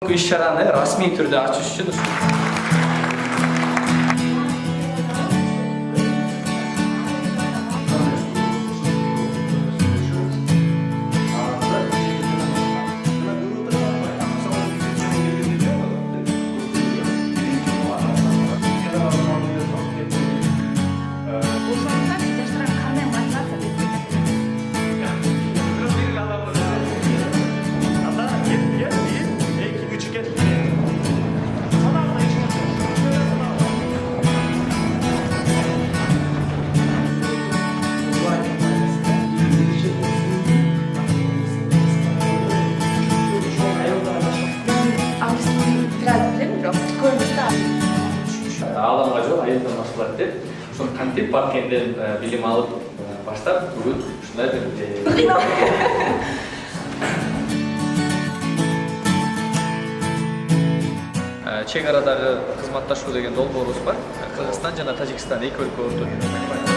иш-чараны расмий түрдө ачыш үчүн ааламга жол айылдан башталат деп ошону кантип Баркенден билим алып баштап бүгүн ушундай бир чек арадагы кызматташуу деген долбоорубуз бар. Кыргызстан жана Тажикстан эки өлкө ортосунда